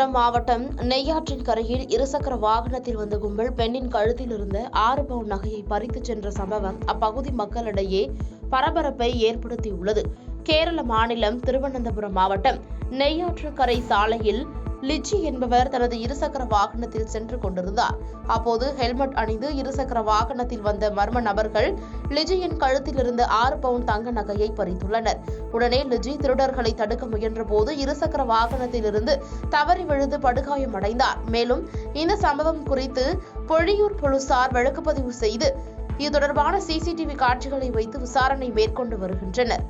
ராமநாதபுரம் மாவட்டம் நெய்யாற்றின் கரையில் இருசக்கர வாகனத்தில் வந்த கும்பல் பெண்ணின் கழுத்தில் இருந்த 6 பவுன் நகையை பறித்துச் சென்ற சம்பவம் அப்பகுதி மக்களிடையே பரபரப்பை ஏற்படுத்தியுள்ளது. கேரள மாநிலம் திருவனந்தபுரம் மாவட்டம் நெய்யாற்றுக்கரை சாலையில் லிச்சி என்பவர் தனது இருசக்கர வாகனத்தில் சென்று கொண்டிருந்தார். அப்போது ஹெல்மெட் அணிந்து இருசக்கர வாகனத்தில் வந்த மர்ம நபர்கள் லிஜியின் கழுத்தில் இருந்து 6 பவுன் தங்க நகையை பறித்துள்ளனர். உடனே லிஜி திருடர்களை தடுக்க முயன்ற போது இருசக்கர வாகனத்தில் இருந்து தவறி விழுந்து படுகாயமடைந்தார். மேலும் இந்த சம்பவம் குறித்து பொழியூர் போலீசார் வழக்குப்பதிவு செய்து இது தொடர்பான சிசிடிவி காட்சிகளை வைத்து விசாரணை மேற்கொண்டு வருகின்றனர்.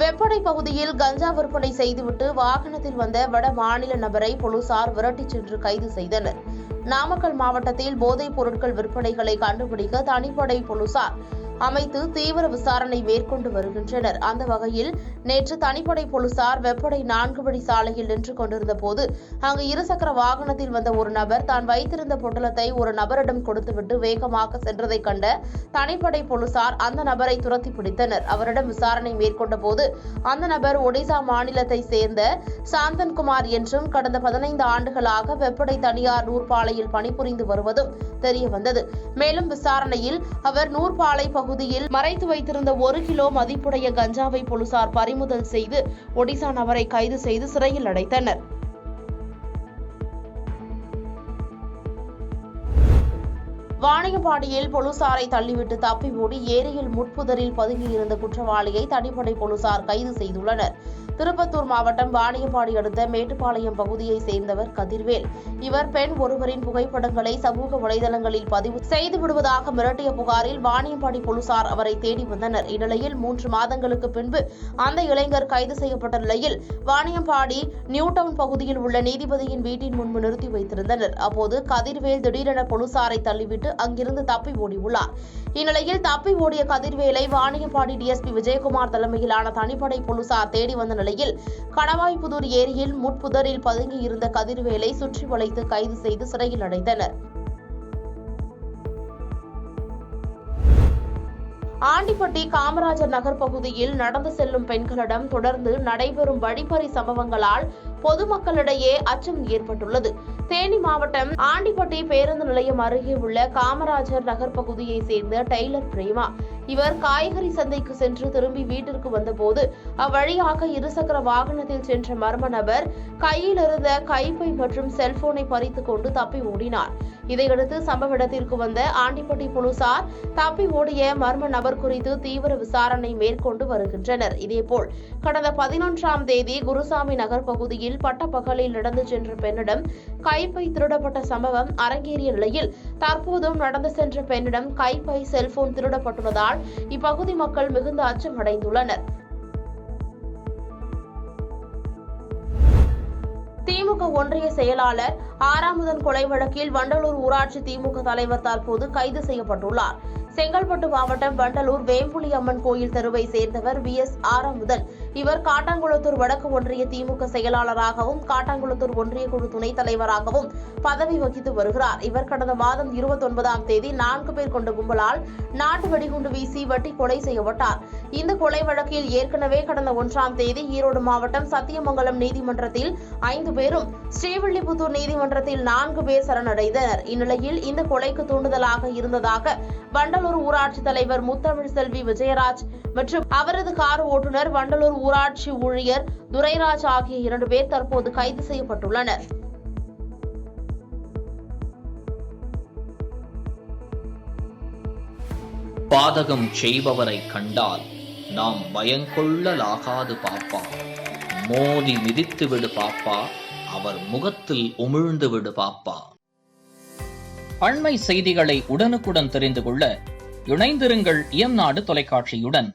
வெப்படை பகுதியில் கஞ்சா விற்பனை செய்துவிட்டு வாகனத்தில் வந்த வட மாநில நபரை போலீசார் விரட்டிச் சென்று கைது செய்தனர். நாமக்கல் மாவட்டத்தில் போதைப் பொருட்கள் விற்பனைகளை கண்டுபிடிக்க தனிப்படை போலீசார் அமைத்து தீவிர விசாரணை மேற்கொண்டு வருகின்றனர். அந்த வகையில் நேற்று தனிப்படை போலீசார் வெப்படை 4 வழி சாலையில் நின்று கொண்டிருந்த போது அங்கு இருசக்கர வாகனத்தில் வந்த ஒரு நபர் தான் வைத்திருந்த பொட்டலத்தை ஒரு நபரிடம் கொடுத்துவிட்டு வேகமாக சென்றதை கண்ட தனிப்படை போலீசார் அந்த நபரை துரத்தி பிடித்தனர். அவரிடம் விசாரணை மேற்கொண்ட போது அந்த நபர் ஒடிசா மாநிலத்தை சேர்ந்த சாந்தன்குமார் என்றும் கடந்த 15 ஆண்டுகளாக வெப்படை தனியார் நூற்பாலையில் பணிபுரிந்து வருவதும் தெரியவந்தது. மேலும் விசாரணையில் அவர் நூற்பாலை பகுதியில் மறைத்து வைத்திருந்த 1 கிலோ மதிப்புடைய கஞ்சாவை போலீசார் பறிமுதல் செய்து ஒடிசா நபரை கைது செய்து சிறையில் அடைத்தனர். வாணியம்பாடியில் போலீசாரை தள்ளிவிட்டு தப்பி ஓடி ஏரியில் முட்புதரில் பதுங்கியிருந்த குற்றவாளியை தனிப்படை போலீசார் கைது செய்துள்ளனர். திருப்பத்தூர் மாவட்டம் வாணியம்பாடி அடுத்த மேட்டுப்பாளையம் பகுதியைச் சேர்ந்தவர் கதிர்வேல். இவர் பெண் ஒருவரின் புகைப்படங்களை சமூக வலைதளங்களில் பதிவு செய்து விடுவதாக மிரட்டிய புகாரில் வாணியம்பாடி போலீசார் அவரை தேடி வந்தனர். இந்நிலையில் 3 மாதங்களுக்கு பின்பு அந்த இளைஞர் கைது செய்யப்பட்ட நிலையில் வாணியம்பாடி நியூ டவுன் பகுதியில் உள்ள நீதிபதியின் வீட்டின் முன்பு நிறுத்தி வைத்திருந்தனர். அப்போது கதிர்வேல் திடீரென போலீசாரை தள்ளிவிட்டு அங்கிருந்து தப்பி ஓடியுள்ளார். இந்நிலையில் தப்பி ஓடிய கதிர்வேலை வாணியம்பாடி டிஎஸ்பி விஜயகுமார் தலைமையிலான தனிப்படை போலீசார் தேடி வந்த நிலையில் கணவாய்புதூர் ஏரியில் முட்புதரில் பதுங்கி இருந்த கதிர்வேலை சுற்றி வளைத்து கைது செய்து சிறையில் அடைத்தனர். ஆண்டிப்பட்டி காமராஜர் நகர் பகுதியில் நடந்து செல்லும் பெண்களிடம் தொடர்ந்து நடைபெறும் வழிப்பறி சம்பவங்களால் பொதுமக்களிடையே அச்சம் ஏற்பட்டுள்ளது. தேனி மாவட்டம் ஆண்டிப்பட்டி பேருந்து நிலையம் அருகே உள்ள காமராஜர் நகர் பகுதியைச் சேர்ந்த டெய்லர் பிரேமா. இவர் காய்கறி சந்தைக்கு சென்று திரும்பி வீட்டிற்கு வந்தபோது அவ்வழியாக இருசக்கர வாகனத்தில் சென்ற மர்ம நபர் கையில் இருந்த கைப்பை மற்றும் செல்போனை பறித்துக் கொண்டு தப்பி ஓடினார். இதையடுத்து சம்பவ இடத்திற்கு வந்த ஆண்டிப்பட்டி போலீசார் தப்பி ஓடிய மர்ம நபர் குறித்து தீவிர விசாரணை மேற்கொண்டு வருகின்றனர். இதேபோல் கடந்த 11ஆம் தேதி குருசாமி நகர் பகுதியில் பட்டப்பகலில் நடந்து சென்ற பெண்ணிடம் கைப்பை திருடப்பட்ட சம்பவம் அரங்கேறிய நிலையில் தற்போதும் நடந்து சென்ற பெண்ணிடம் கைப்பை செல்போன் திருடப்பட்டுள்ளதால் இப்பகுதி மக்கள் மிகுந்த அச்சம் அடைந்துள்ளனர். திமுக ஒன்றிய செயலாளர் ஆறாமுதன் கொலை வழக்கில் வண்டலூர் ஊராட்சி திமுக தலைவர் தற்போது கைது செய்யப்பட்டுள்ளார். செங்கல்பட்டு மாவட்டம் வண்டலூர் வேம்புலி அம்மன் கோயில் தெருவை சேர்ந்தவர் VS ஆறாமுதன். இவர் காட்டாங்குளத்தூர் வடக்கு ஒன்றிய திமுக செயலாளராகவும் காட்டாங்குளத்தூர் ஒன்றிய குழு துணைத் தலைவராகவும் பதவி வகித்து வருகிறார். இவர் கடந்த மாதம் 29ஆம் தேதி 4 பேர் கொண்ட கும்பலால் நாட்டு வெடிகுண்டு வீசி வெட்டி கொலை செய்யப்பட்டார். இந்த கொலை வழக்கில் ஏற்கனவே கடந்த 1ஆம் தேதி ஈரோடு மாவட்டம் சத்தியமங்கலம் நீதிமன்றத்தில் 5 பேரும் ஸ்ரீவில்லிபுத்தூர் நீதிமன்றத்தில் 4 பேர் சரணடைந்தனர். இந்நிலையில் இந்த கொலைக்கு தூண்டுதலாக இருந்ததாக வண்டலூர் ஊராட்சி தலைவர் முத்தமிழ் செல்வி விஜயராஜ் மற்றும் அவரது கார் ஓட்டுநர் வண்டலூர் ஊராட்சி ஊழியர் துரைராஜ் ஆகிய 2 பேர் தற்போது கைது செய்யப்பட்டுள்ளனர். பாதகம் செய்பவரை கண்டால் நாம் பயங்கொள்ளலாகாது பாப்பா. மோதி மிதித்து விடு பாப்பா, அவர் முகத்தில் உமிழ்ந்து விடு பாப்பா. அண்மை செய்திகளை உடனுக்குடன் தெரிந்து கொள்ள இணைந்திருங்கள் இயம்நாடு தொலைக்காட்சியுடன்.